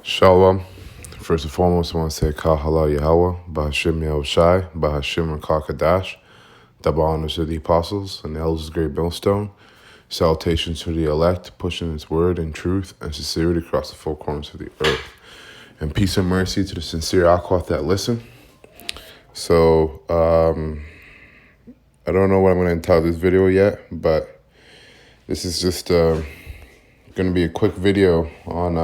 Shalom. First and foremost, I want to say Kahala Yahweh, Bahashim Yahushai, Bahashim Rakakadash, double honors to the apostles and the elders of Great Millstone. Salutations to the elect, pushing his word in truth and sincerity across the four corners of the earth. And peace and mercy to the sincere Akwat that listen. So, I don't know what I'm going to entitle this video yet, but this is just going to be a quick video on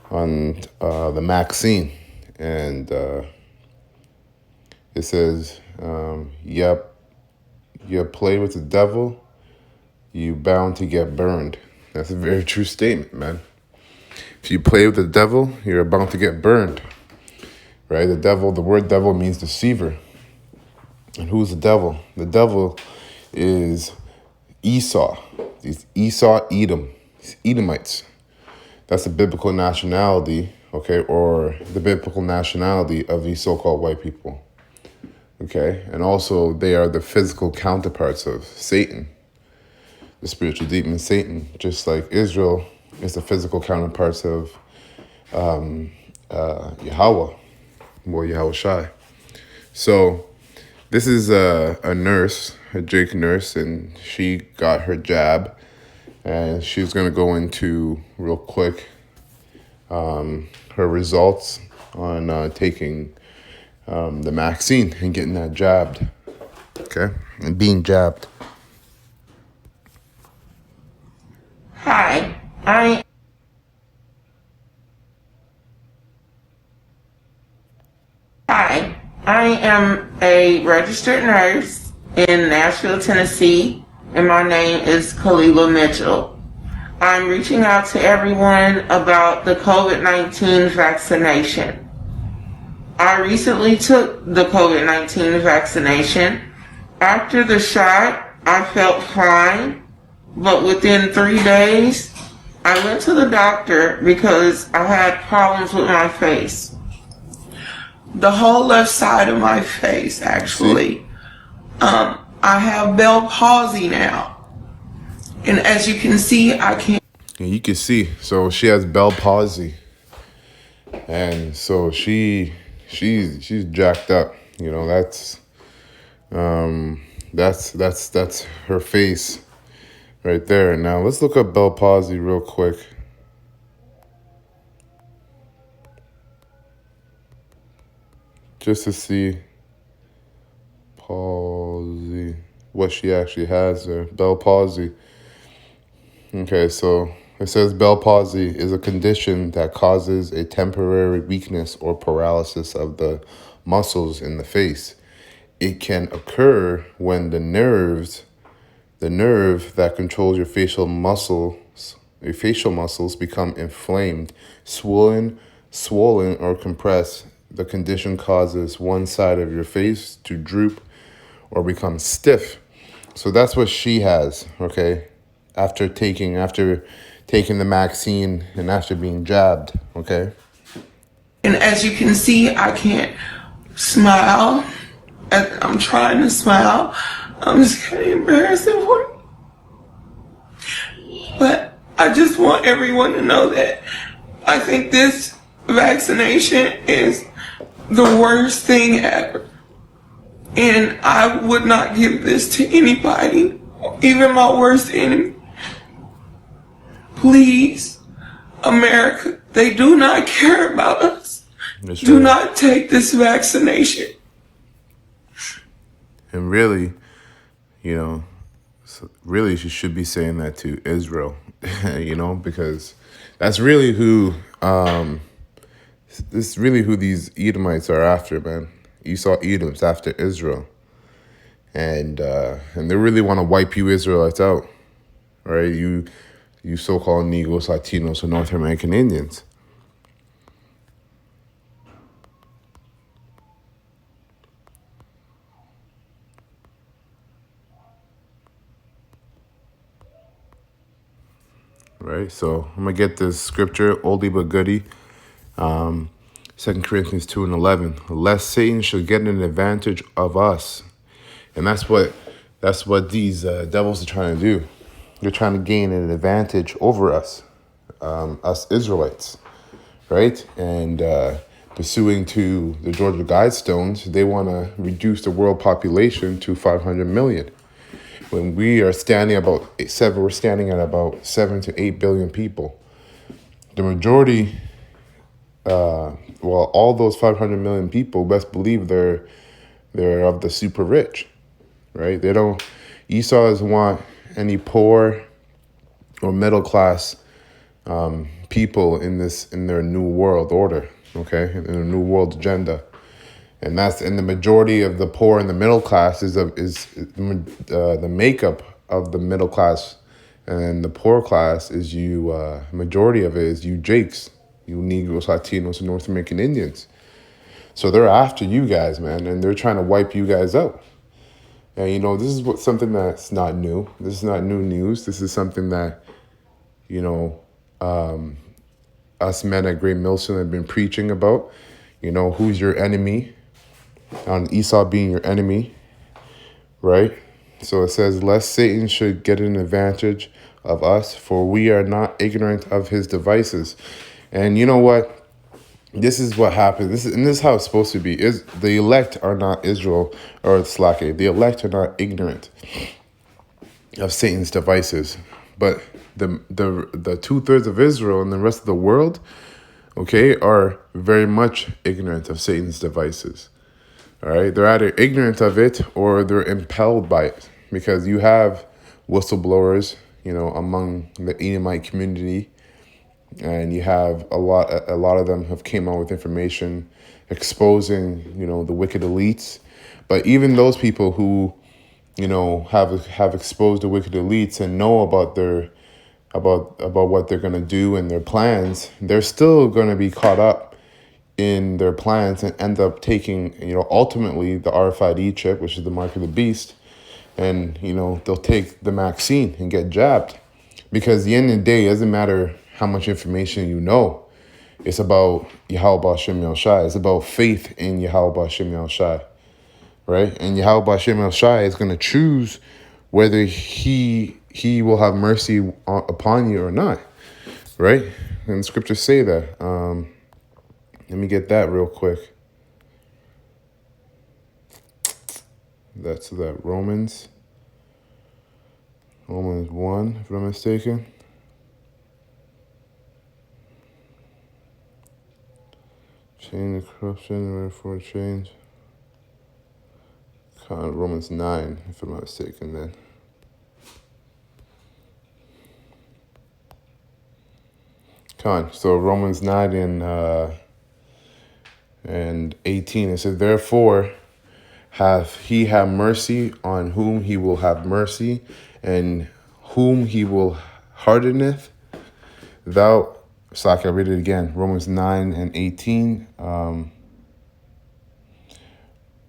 the Maxine, and it says, "Yep, you play with the devil, you bound to get burned." That's a very true statement, man. If you play with the devil, you're bound to get burned, right? The word devil means deceiver. And who's the devil? The devil is Esau. Edom, these Edomites. That's the biblical nationality, okay, or the biblical nationality of these so-called white people, okay? And also, they are the physical counterparts of Satan, the spiritual demon Satan, just like Israel is the physical counterparts of Yahweh, or Yahweh Shai. So this is a nurse, a Jake nurse, and she got her jab, and she's going to go into real quick her results on taking the Maxine and getting that jabbed, okay, and being jabbed. Hi, I am a registered nurse in Nashville, Tennessee, and my name is Kalila Mitchell. I'm reaching out to everyone about the COVID-19 vaccination. I recently took the COVID-19 vaccination. After the shot, I felt fine, but within 3 days, I went to the doctor because I had problems with my face. The whole left side of my face, actually. I have Bell palsy now. And as you can see, I can't. And you can see, so she has Bell palsy, and so she's jacked up. You know, that's her face right there. Now let's look up Bell palsy real quick. Just to see palsy, what she actually has there. Bell palsy. Okay, so it says Bell palsy is a condition that causes a temporary weakness or paralysis of the muscles in the face. It can occur when the nerve that controls your facial muscles become inflamed, swollen or compressed. The condition causes one side of your face to droop or become stiff. So that's what she has, okay? After taking the Maxine and after being jabbed, okay? And as you can see, I can't smile. I'm trying to smile. I'm just getting embarrassing for it. But I just want everyone to know that I think this vaccination is the worst thing ever. And I would not give this to anybody, even my worst enemy. Please, America, they do not care about us. Do not take this vaccination. And really, you know, really she should be saying that to Israel, you know, because that's really who this is really who these Edomites are after, man. Esau Edom's after Israel. And they really want to wipe you Israelites out. Right? You so-called Negros, Latinos, or North American Indians. Right? So I'm going to get this scripture, oldie but goodie. 2 Corinthians 2:11. Lest Satan should get an advantage of us. And that's what these devils are trying to do. They're trying to gain an advantage over us, us Israelites. right? And pursuing to the Georgia Guidestones, they want to reduce the world population to 500 million. When we are standing we're standing at about 7 to 8 billion people. The majority, all those 500 million people, best believe they're of the super rich, right? They don't. Esau doesn't want any poor or middle class people in their new world order, okay, in their new world agenda, and the majority of the poor and the middle class is the makeup of the middle class, and the poor class is majority of it is you Jakes, you Negroes, Latinos, and North American Indians. So they're after you guys, man, and they're trying to wipe you guys out. And this is something that's not new. This is not new news. This is something that us men at Great Millstone have been preaching about. Who's your enemy? On Esau being your enemy, right? So it says, lest Satan should get an advantage of us, for we are not ignorant of his devices. And you know what? This is what happens. This is how it's supposed to be. The elect are not Israel or Slake. The elect are not ignorant of Satan's devices, but the 2/3 of Israel and the rest of the world, okay, are very much ignorant of Satan's devices. All right, they're either ignorant of it or they're impelled by it, because you have whistleblowers, among the Edomite community, and you have a lot of them have came out with information exposing, the wicked elites. But even those people who, have exposed the wicked elites and know about what they're going to do and their plans, they're still going to be caught up in their plans and end up taking, ultimately the RFID chip, which is the mark of the beast, and, they'll take the vaccine and get jabbed. Because at the end of the day, it doesn't matter how much information you know. It's about Yahweh Hashem Yahweh Shai. It's about faith in Yahweh Hashem Yahweh Shai, right? And Yahweh Hashem Yahweh Shai is going to choose whether he will have mercy upon you or not, right? And the scriptures say that. Let me get that real quick. That's that Romans 1, if I'm not mistaken. Change the corruption, therefore change. Romans 9, if I'm not mistaken, then. So Romans 9 and 18, it says, therefore hath he had mercy on whom he will have mercy, and whom he will hardeneth. I'll read it again. Romans 9 and 18.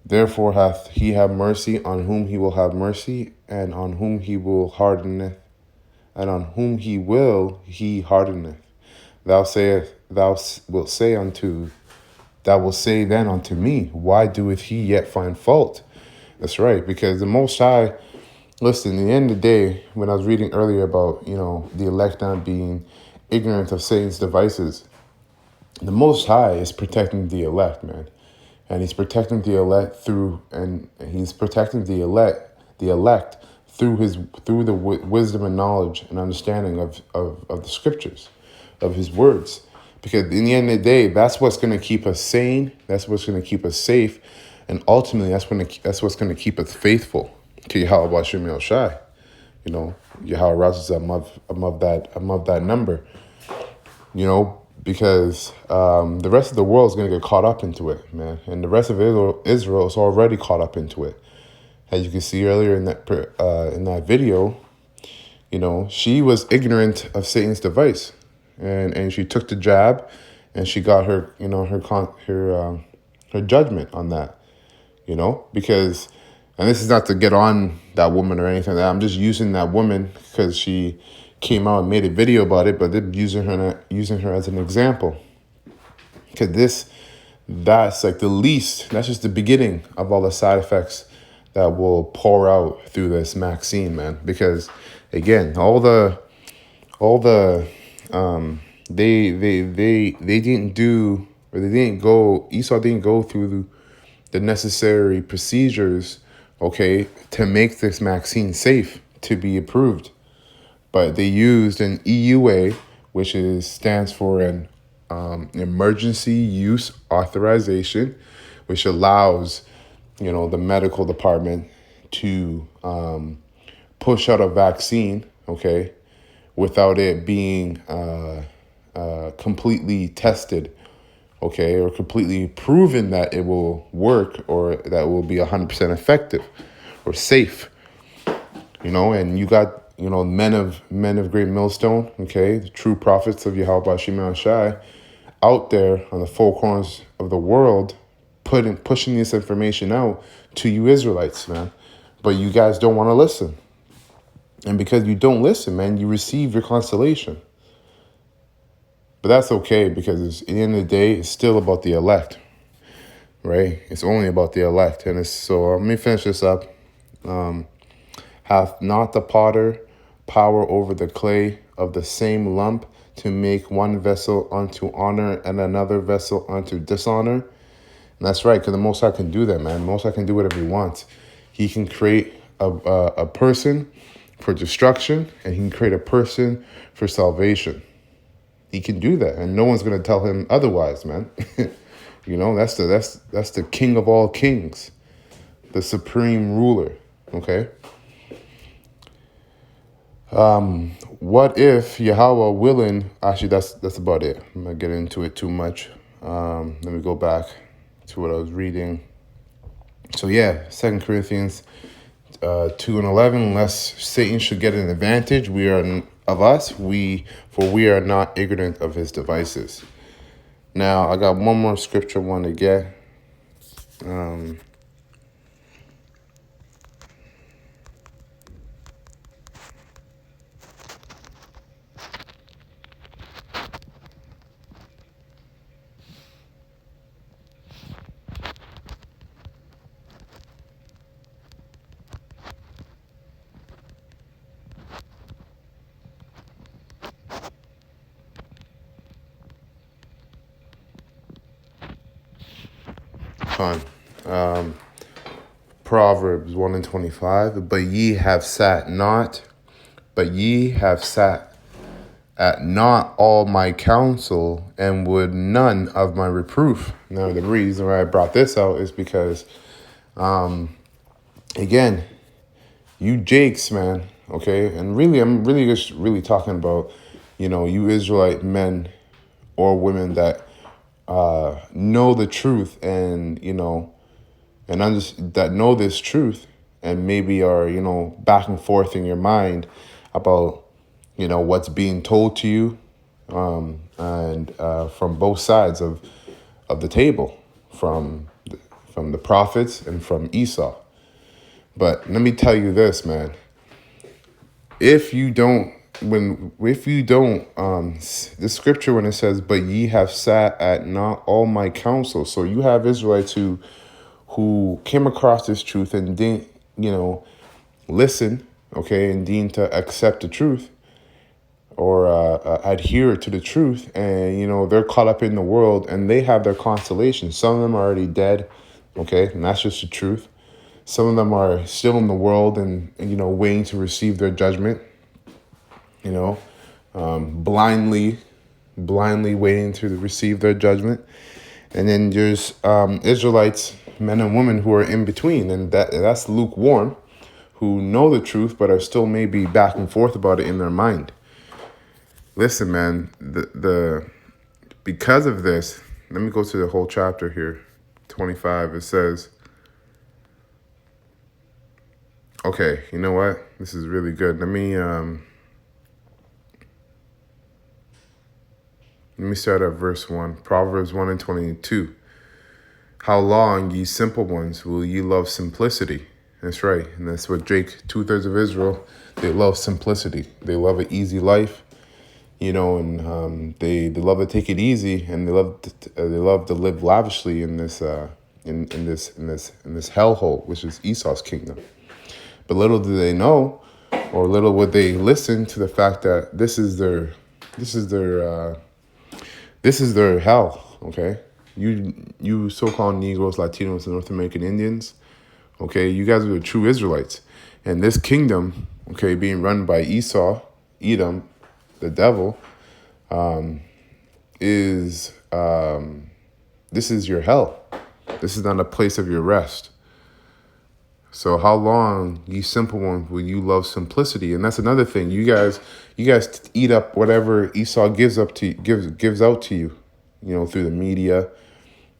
Therefore hath he had mercy on whom he will have mercy, and on whom he will hardeneth, and on whom he hardeneth. Thou wilt say then unto me, why doeth he yet find fault? That's right, because the Most High, listen, at the end of the day, when I was reading earlier about, the elect not being ignorant of Satan's devices, the Most High is protecting the elect, man. And he's protecting the elect through the wisdom and knowledge and understanding of the scriptures, of his words. Because in the end of the day, that's what's going to keep us sane. That's what's going to keep us safe. And ultimately, that's what's going to keep us faithful to Yahweh Hashem Yahweh Shai. Yahweh rises above that number. Because the rest of the world is going to get caught up into it, man. And the rest of Israel is already caught up into it. As you can see earlier in that video, she was ignorant of Satan's device. And she took the jab, and she got her judgment on that, because, and this is not to get on that woman or anything like that. I'm just using that woman because she came out and made a video about it, but they're using her as an example, because that's like the least. That's just the beginning of all the side effects that will pour out through this vaccine, man. Because again, all the They didn't do, or they didn't go. Esau didn't go through the necessary procedures, okay, to make this vaccine safe to be approved. But they used an EUA, which stands for an emergency use authorization, which allows, the medical department to push out a vaccine, okay, without it being completely tested, okay, or completely proven that it will work or that will be 100% effective or safe, and you got, men of great millstone, okay, the true prophets of Yahweh Shema Shai out there on the four corners of the world pushing this information out to you Israelites, man. But you guys don't want to listen. And because you don't listen, man, you receive your consolation. But that's okay, because at the end of the day, it's still about the elect, right? It's only about the elect. And so let me finish this up. Hath not the potter power over the clay of the same lump to make one vessel unto honor and another vessel unto dishonor? And that's right, because the Most High can do that, man. The Most High can do whatever he wants. He can create a person for destruction, and he can create a person for salvation. He can do that, and no one's going to tell him otherwise, man. That's the King of all kings, the supreme ruler, okay? What if Yahweh willing? Actually, that's about it. I'm not getting into it too much. Let me go back to what I was reading. So yeah, 2 Corinthians 2:11. Unless Satan should get an advantage, we are of us. For we are not ignorant of his devices. Now I got one more scripture I want to get. Proverbs 1:25. But ye have sat at not all my counsel, and would none of my reproof. Now the reason why I brought this out is because, again, you Jakes, man, okay, and really, I'm really just really talking about, you Israelite men or women that know the truth, and that know this truth, and maybe are back and forth in your mind about what's being told to you, and from both sides of the table, from the prophets and from Esau. But let me tell you this, man. If you don't, the scripture, when it says, "But ye have sat at not all my counsel," so you have Israelites who came across this truth and didn't, listen, okay, and didn't accept the truth or adhere to the truth, and they're caught up in the world, and they have their consolation. Some of them are already dead, okay, and that's just the truth. Some of them are still in the world and waiting to receive their judgment, blindly waiting to receive their judgment. And then there's Israelites, men and women, who are in between, and that's lukewarm, who know the truth but are still maybe back and forth about it in their mind. Listen, man, because of this, let me go to the whole chapter here, 25. It says, okay, you know what? This is really good. Let me start at verse 1. Proverbs 1:22. How long, ye simple ones, will ye love simplicity? That's right. And that's what Jake, 2/3 of Israel, they love simplicity. They love an easy life, and they love to take it easy, and they love to live lavishly in this in this hellhole, which is Esau's kingdom. But little do they know, or little would they listen to the fact that this is their This is their hell, okay? You so-called Negroes, Latinos, and North American Indians, okay? You guys are the true Israelites. And this kingdom, okay, being run by Esau, Edom, the devil, is this is your hell. This is not a place of your rest. So how long, you simple ones, will you love simplicity? And that's another thing. You guys eat up whatever Esau gives out to you, through the media.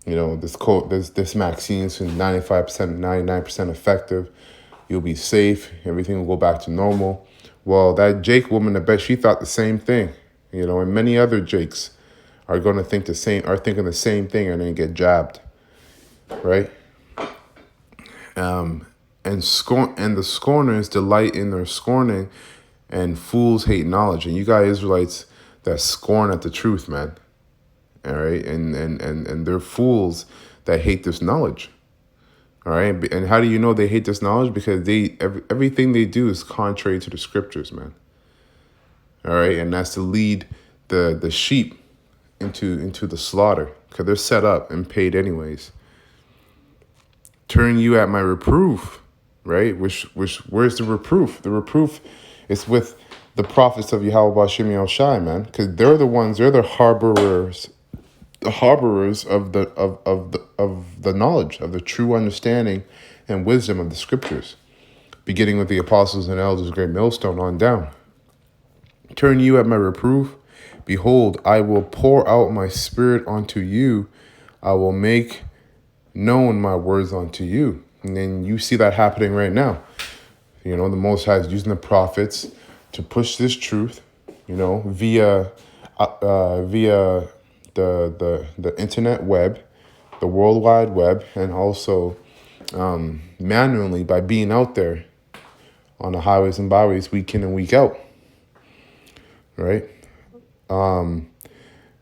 This quote, this vaccine's 95%, 99% effective. You'll be safe. Everything will go back to normal. Well, that Jake woman, I bet she thought the same thing. And many other Jakes are going to think thinking the same thing, and then get jabbed, right? And the scorners delight in their scorning, and fools hate knowledge. And you got Israelites that scorn at the truth, man. All right, and they're fools that hate this knowledge. All right, and how do you know they hate this knowledge? Because everything they do is contrary to the scriptures, man. All right, and that's to lead the sheep into the slaughter, because they're set up and paid anyways. Turn you at my reproof, right? Where's the reproof? The reproof is with the prophets of Yahweh Bashim Yahushai, man, because they're the harborers of the knowledge, of the true understanding and wisdom of the scriptures, beginning with the apostles and elders, great millstone on down. Turn you at my reproof. Behold, I will pour out my spirit unto you. I will make known my words unto you. And then you see that happening right now. The Most High is using the prophets to push this truth, via the internet web, the World Wide Web, and also manually by being out there on the highways and byways week in and week out, right?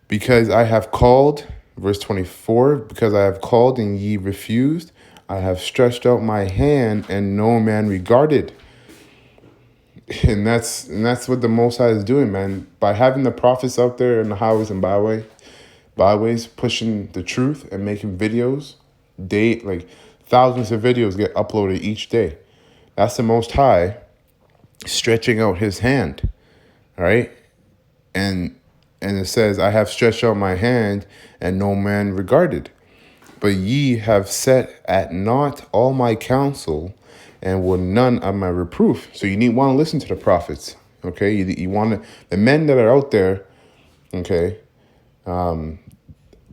Because I have called, verse 24, because I have called and ye refused, I have stretched out my hand and no man regarded. And that's what the Most High is doing, man. By having the prophets out there in the highways and byways pushing the truth and making videos, thousands of videos get uploaded each day. That's the Most High stretching out his hand, all right? And it says, I have stretched out my hand and no man regarded. But ye have set at naught all my counsel and will none of my reproof. So you want to listen to the prophets, okay? You want the men that are out there, okay,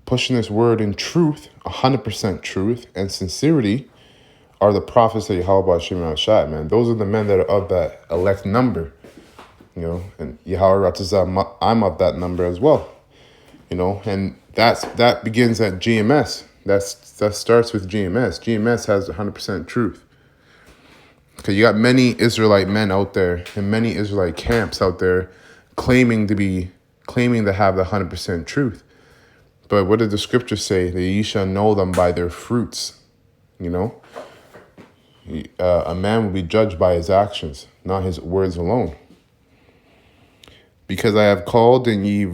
pushing this word in truth, 100% truth and sincerity, are the prophets of Yahweh Hashem Shai, man. Those are the men that are of that elect number, and Yahweh Ratazah, I'm of that number as well, and that begins at GMS. That starts with GMS. GMS has 100% truth. Because you got many Israelite men out there and many Israelite camps out there claiming to have the 100% truth. But what did the scriptures say? That ye shall know them by their fruits. A man will be judged by his actions, not his words alone. Because I have called and ye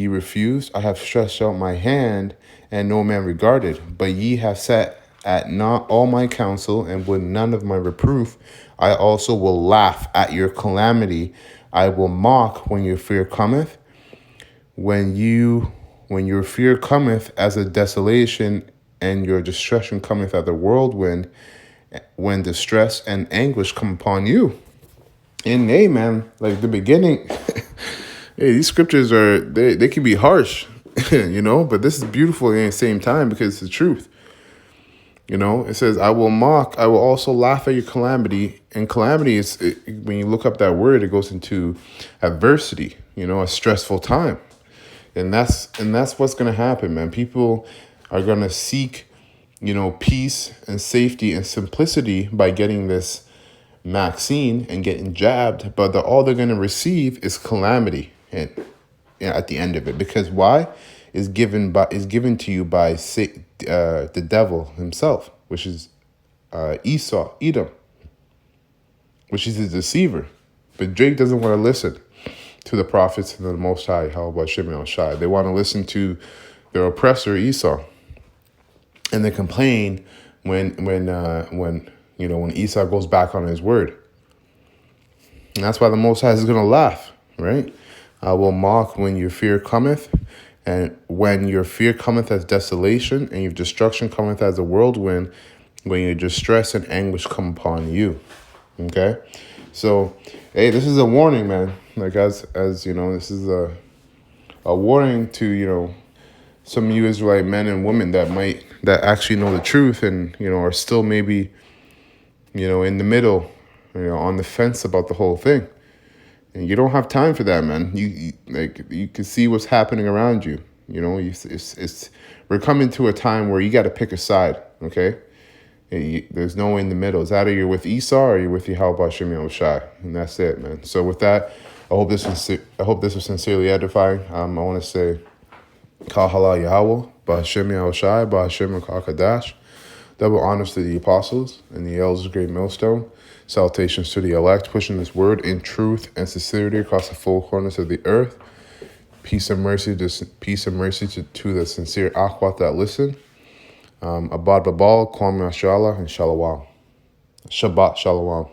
refused, I have stretched out my hand and no man regarded. But ye have set at not all my counsel and would none of my reproof. I also will laugh at your calamity. I will mock when your fear cometh. When your fear cometh as a desolation and your destruction cometh at the whirlwind, when distress and anguish come upon you. And hey, man, like the beginning, hey, these scriptures they can be harsh, but this is beautiful at the same time because it's the truth. It says, I will mock, I will also laugh at your calamity. And calamity is, when you look up that word, it goes into adversity, a stressful time. And that's what's going to happen, man. People are going to seek, peace and safety and simplicity by getting this vaccine and getting jabbed, but all they're going to receive is calamity and at the end of it. Because why? Is given to you by the devil himself, which is Esau, Edom, which is the deceiver. But Drake doesn't want to listen. to the prophets and the Most High, Yahweh Shem Shai. They want to listen to their oppressor Esau, and they complain when Esau goes back on his word. And that's why the Most High is going to laugh, right? I will mock when your fear cometh, and when your fear cometh as desolation, and your destruction cometh as a whirlwind, when your distress and anguish come upon you. Okay? So, hey, this is a warning, man. Like, as you know, this is a warning to, some of you Israelite men and women that actually know the truth and, are still maybe, in the middle, on the fence about the whole thing. And you don't have time for that, man. You can see what's happening around you. We're coming to a time where you got to pick a side, okay? There's no in the middle. It's either you're with Esau or you're with Yahweh Shem Shai, and that's it, man. So with that, I hope this was sincerely edifying. I want to say, Kal Hala Yahweh, Ba'Hashem Yahushai, Ba'Hashem Kadash. Double honors to the apostles and the elders of Great Millstone. Salutations to the elect, pushing this word in truth and sincerity across the four corners of the earth. Peace and mercy to the sincere Akhwat that listen. Abad Babal, Kwame Ashala, and Shalawam. Shabbat Shalom.